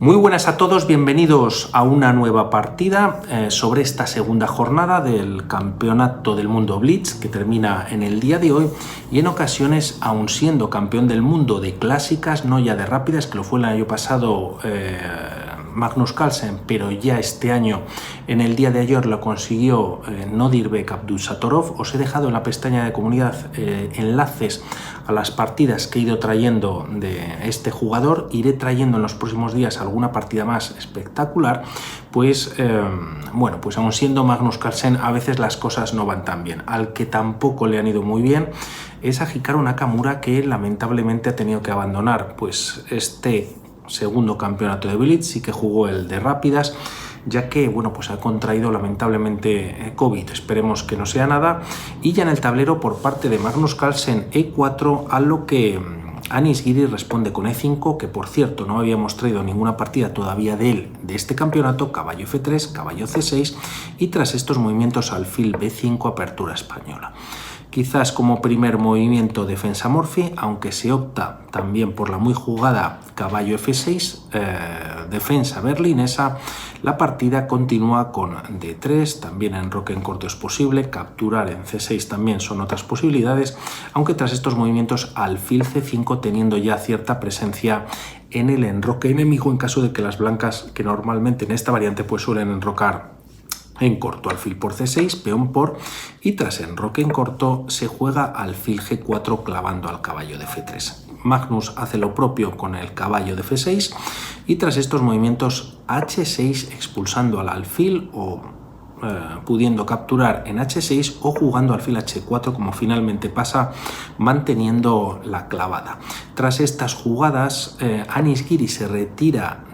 Muy buenas a todos, bienvenidos a una nueva partida sobre esta segunda jornada del Campeonato del Mundo Blitz que termina en el día de hoy y en ocasiones, aun siendo campeón del mundo de clásicas, no ya de rápidas, que lo fue el año pasado Magnus Carlsen, pero ya este año, en el día de ayer, lo consiguió Nodirbek Abdusattorov. Os he dejado en la pestaña de comunidad enlaces a las partidas que he ido trayendo de este jugador. Iré trayendo en los próximos días alguna partida más espectacular, pues bueno, pues aun siendo Magnus Carlsen, a veces las cosas no van tan bien. Al que tampoco le han ido muy bien es a Hikaru Nakamura, que lamentablemente ha tenido que abandonar pues este segundo campeonato de Blitz. Sí que jugó el de rápidas, ya que bueno, pues ha contraído lamentablemente COVID. Esperemos que no sea nada. Y ya en el tablero, por parte de Magnus Carlsen, E4, a lo que Anish Giri responde con E5, que por cierto no habíamos traído ninguna partida todavía de él de este campeonato. Caballo F3, caballo C6 y tras estos movimientos alfil B5, apertura española. Quizás como primer movimiento defensa Morphy, aunque se opta también por la muy jugada caballo F6, defensa berlinesa. La partida continúa con D3, también enroque en corto es posible, capturar en C6 también son otras posibilidades, aunque tras estos movimientos alfil C5, teniendo ya cierta presencia en el enroque enemigo en caso de que las blancas, que normalmente en esta variante pues suelen enrocar en corto, alfil por C6, peón por, y tras enroque en corto se juega alfil G4 clavando al caballo de F3. Magnus hace lo propio con el caballo de F6 y tras estos movimientos H6 expulsando al alfil o pudiendo capturar en H6 o jugando alfil H4, como finalmente pasa, manteniendo la clavada. Tras estas jugadas, Anish Giri se retira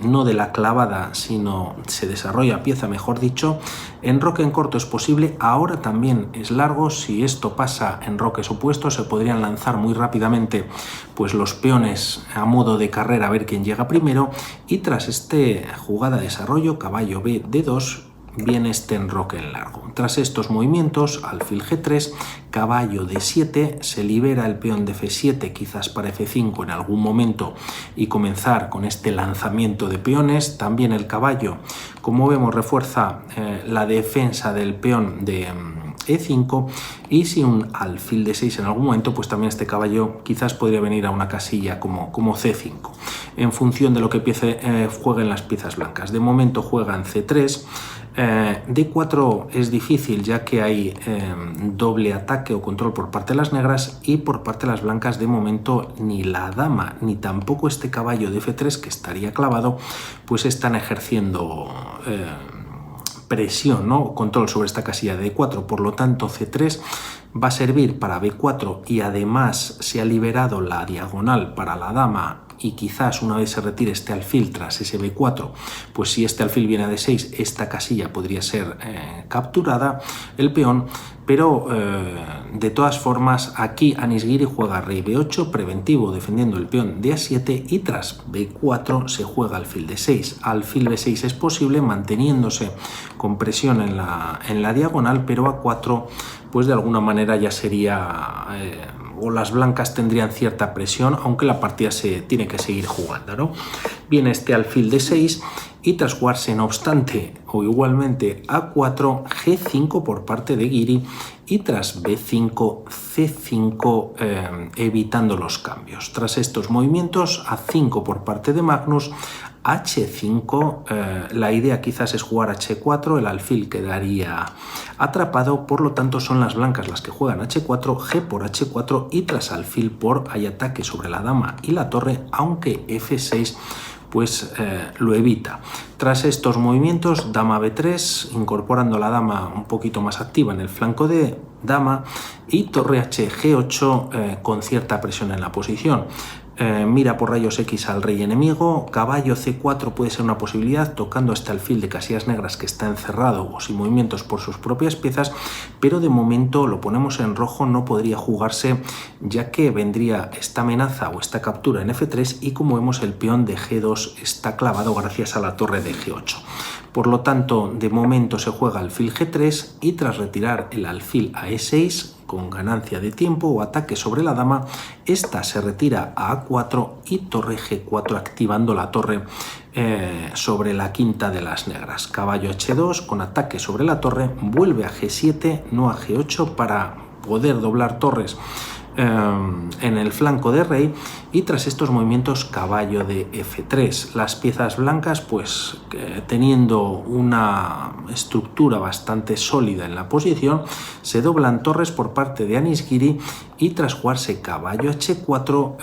no de la clavada, sino se desarrolla pieza, mejor dicho. Enroque en corto es posible, ahora también es largo. Si esto pasa en roques opuestos, se podrían lanzar muy rápidamente pues los peones a modo de carrera a ver quién llega primero. Y tras este jugada de desarrollo, caballo B D2, viene este enroque en largo. Tras estos movimientos, alfil G3, caballo D7, se libera el peón de F7, quizás para F5 en algún momento, y comenzar con este lanzamiento de peones. También el caballo, como vemos, refuerza la defensa del peón de E5, y si un alfil D6 en algún momento, pues también este caballo quizás podría venir a una casilla como C5, en función de lo que jueguen las piezas blancas. De momento juegan C3, D4 es difícil, ya que hay doble ataque o control por parte de las negras, y por parte de las blancas de momento ni la dama ni tampoco este caballo de F3, que estaría clavado, pues están ejerciendo presión, ¿no? Control sobre esta casilla de D4. Por lo tanto, C3 va a servir para B4 y además se ha liberado la diagonal para la dama. Y quizás una vez se retire este alfil tras ese B4, pues si este alfil viene a D6, esta casilla podría ser capturada, el peón. Pero de todas formas, aquí Anish Giri juega rey B8 preventivo, defendiendo el peón de A7, y tras B4 se juega alfil D6. Alfil B6 es posible, manteniéndose con presión en la diagonal, pero A4 pues de alguna manera ya sería o las blancas tendrían cierta presión, aunque la partida se tiene que seguir jugando, ¿no? Viene este alfil D6 y tras jugarse, no obstante, o igualmente A4, G5 por parte de Giri, y tras B5, C5, evitando los cambios. Tras estos movimientos, A5 por parte de Magnus, H5, la idea quizás es jugar H4, el alfil quedaría atrapado, por lo tanto son las blancas las que juegan H4, G por H4, y tras alfil por hay ataque sobre la dama y la torre, aunque F6 pues lo evita. Tras estos movimientos, dama B3, incorporando a la dama un poquito más activa en el flanco de dama, y torre H, G8 con cierta presión en la posición. Mira por rayos X al rey enemigo. Caballo C4 puede ser una posibilidad, tocando este alfil de casillas negras que está encerrado o sin movimientos por sus propias piezas, pero de momento lo ponemos en rojo, no podría jugarse, ya que vendría esta amenaza o esta captura en F3, y como vemos el peón de G2 está clavado gracias a la torre de G8. Por lo tanto, de momento se juega alfil G3 y tras retirar el alfil a E6, con ganancia de tiempo o ataque sobre la dama, esta se retira a A4 y torre G4 activando la torre sobre la quinta de las negras. Caballo H2 con ataque sobre la torre, vuelve a G7, no a G8 para poder doblar torres en el flanco de rey, y tras estos movimientos caballo de F3. Las piezas blancas pues teniendo una estructura bastante sólida en la posición, se doblan torres por parte de Anish Giri, y tras jugarse caballo H4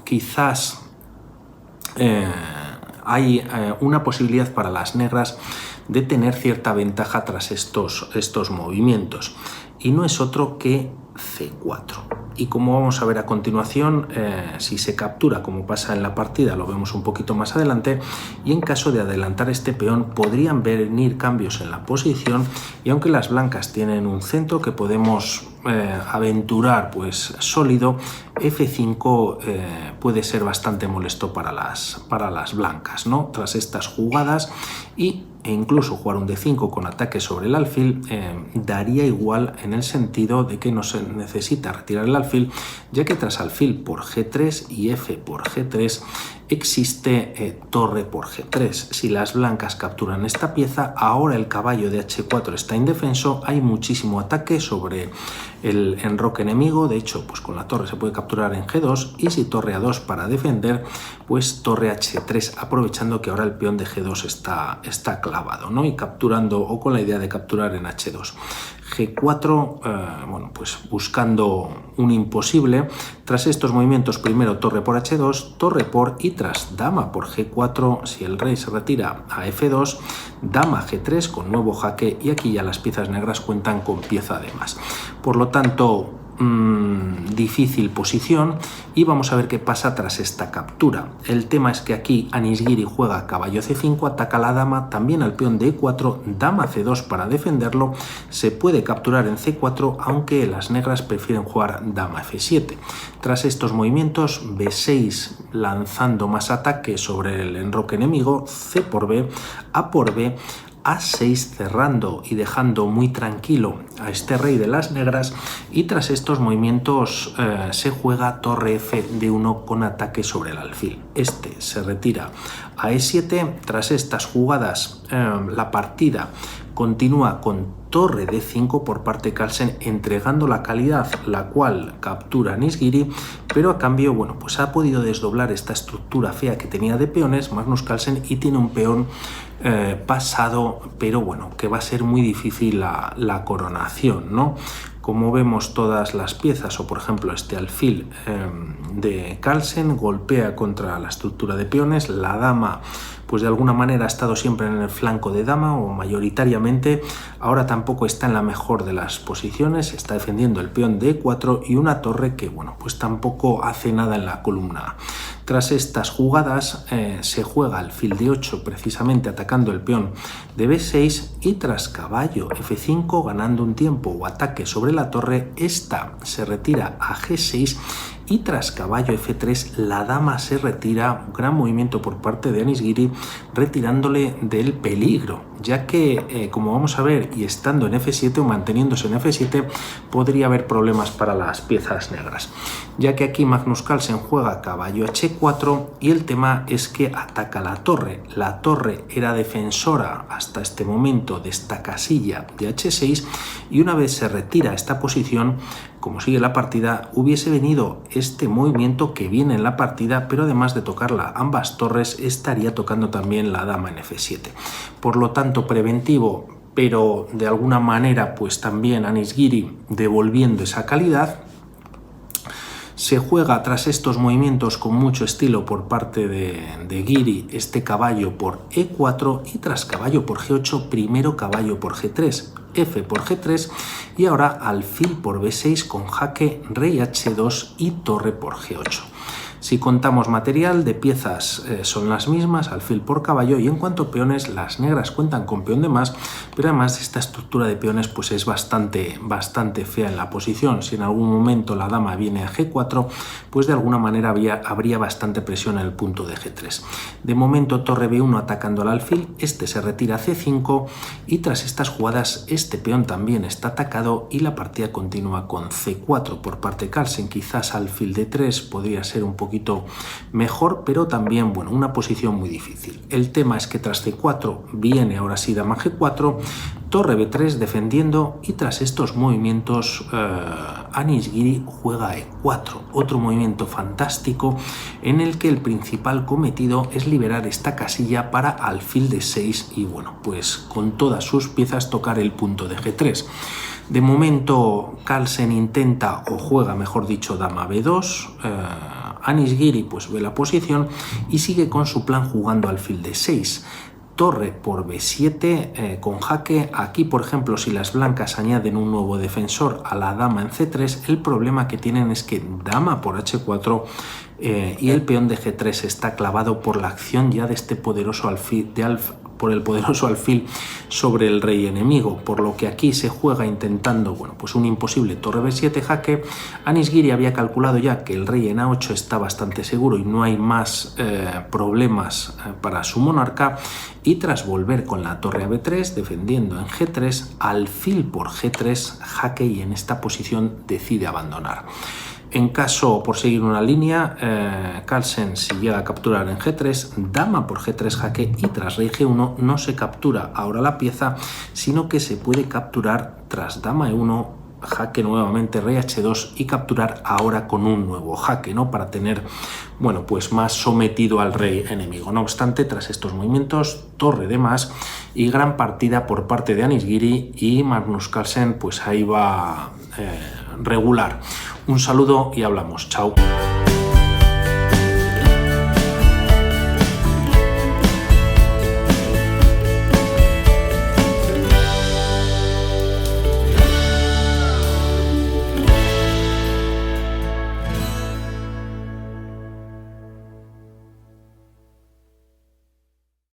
quizás hay una posibilidad para las negras de tener cierta ventaja tras estos movimientos, y no es otro que C4. Y como vamos a ver a continuación, si se captura como pasa en la partida, lo vemos un poquito más adelante, y en caso de adelantar este peón podrían venir cambios en la posición, y aunque las blancas tienen un centro que podemos aventurar pues sólido, F5 puede ser bastante molesto para las blancas, ¿no? Tras estas jugadas e incluso jugar un D5 con ataque sobre el alfil daría igual, en el sentido de que no se necesita retirar el alfil, ya que tras alfil por G3 y F por G3 existe torre por G3. Si las blancas capturan esta pieza, ahora el caballo de H4 está indefenso, hay muchísimo ataque sobre el enroque enemigo. De hecho, pues con la torre se puede capturar en G2, y si torre A2 para defender, pues torre H3, aprovechando que ahora el peón de G2 está clavado, ¿no? Y capturando, o con la idea de capturar en H2. G4, bueno, pues buscando un imposible. Tras estos movimientos, primero torre por H2, torre por, y tras dama por G4, si el rey se retira a F2, dama G3 con nuevo jaque, y aquí ya las piezas negras cuentan con pieza de más. Por lo tanto, difícil posición, y vamos a ver qué pasa tras esta captura. El tema es que aquí Anish Giri juega caballo C5, ataca a la dama, también al peón de E4, dama C2 para defenderlo, se puede capturar en C4, aunque las negras prefieren jugar dama F7. Tras estos movimientos, B6 lanzando más ataque sobre el enroque enemigo, C por B, A por B, A6 cerrando y dejando muy tranquilo a este rey de las negras, y tras estos movimientos se juega torre F de 1 con ataque sobre el alfil. Este se retira a E7. Tras estas jugadas la partida continúa con torre D5 por parte de Carlsen, entregando la calidad, la cual captura Anish Giri, pero a cambio, bueno, pues ha podido desdoblar esta estructura fea que tenía de peones Magnus Carlsen, y tiene un peón pasado, pero bueno, que va a ser muy difícil la coronación, ¿no? Como vemos, todas las piezas, o por ejemplo este alfil de Carlsen, golpea contra la estructura de peones. La dama pues de alguna manera ha estado siempre en el flanco de dama, o mayoritariamente. Ahora tampoco está en la mejor de las posiciones, está defendiendo el peón de E4 y una torre que, bueno, pues tampoco hace nada en la columna A. Tras estas jugadas se juega alfil de 8, precisamente atacando el peón de B6, y tras caballo F5, ganando un tiempo o ataque sobre la torre, esta se retira a G6, y tras caballo F3 la dama se retira. Un gran movimiento por parte de Anish Giri, retirándole del peligro, ya que como vamos a ver, y estando en F7 o manteniéndose en F7, podría haber problemas para las piezas negras, ya que aquí Magnus Carlsen juega caballo H4, y el tema es que ataca la torre. La torre era defensora hasta este momento de esta casilla de H6, y una vez se retira esta posición, como sigue la partida, hubiese venido este movimiento que viene en la partida, pero además de tocarla ambas torres, estaría tocando también la dama en F7. Por lo tanto, preventivo, pero de alguna manera pues también Anish Giri devolviendo esa calidad. Se juega tras estos movimientos con mucho estilo por parte de Giri este caballo por E4, y tras caballo por G8, primero caballo por G3, F por G3, y ahora alfil por B6 con jaque, rey H2 y torre por G8. Si contamos material de piezas son las mismas, alfil por caballo, y en cuanto a peones, las negras cuentan con peón de más, pero además esta estructura de peones pues es bastante fea en la posición. Si en algún momento la dama viene a G4, pues de alguna manera habría bastante presión en el punto de G3. De momento torre B1 atacando al alfil, este se retira a C5 y tras estas jugadas este peón también está atacado y la partida continúa con C4 por parte de Carlsen. Quizás alfil D3 podría ser un poquito mejor, pero también, bueno, una posición muy difícil. El tema es que tras C4 viene ahora sí dama G4, torre B3 defendiendo y tras estos movimientos Anish Giri juega E4, otro movimiento fantástico en el que el principal cometido es liberar esta casilla para alfil D6 y bueno, pues con todas sus piezas tocar el punto de G3. De momento Carlsen intenta o juega, mejor dicho, dama B2, Anish Giri pues ve la posición y sigue con su plan jugando alfil D6. Torre por B7 con jaque. Aquí, por ejemplo, si las blancas añaden un nuevo defensor a la dama en C3, el problema que tienen es que dama por H4 y el peón de G3 está clavado por la acción ya de este poderoso alfil, por el poderoso alfil sobre el rey enemigo, por lo que aquí se juega intentando, bueno, pues un imposible torre B7 jaque. Anish Giri había calculado ya que el rey en A8 está bastante seguro y no hay más problemas para su monarca, y tras volver con la torre a B3 defendiendo en G3, alfil por G3 jaque, y en esta posición decide abandonar. En caso, por seguir una línea, Carlsen si llega a capturar en G3, dama por G3 jaque, y tras rey G1 no se captura ahora la pieza, sino que se puede capturar tras dama E1, jaque nuevamente, rey H2 y capturar ahora con un nuevo jaque, ¿no? Para tener, bueno, pues más sometido al rey enemigo. No obstante, tras estos movimientos, torre de más y gran partida por parte de Anish Giri, y Magnus Carlsen pues ahí va regular. Un saludo y hablamos. Chao.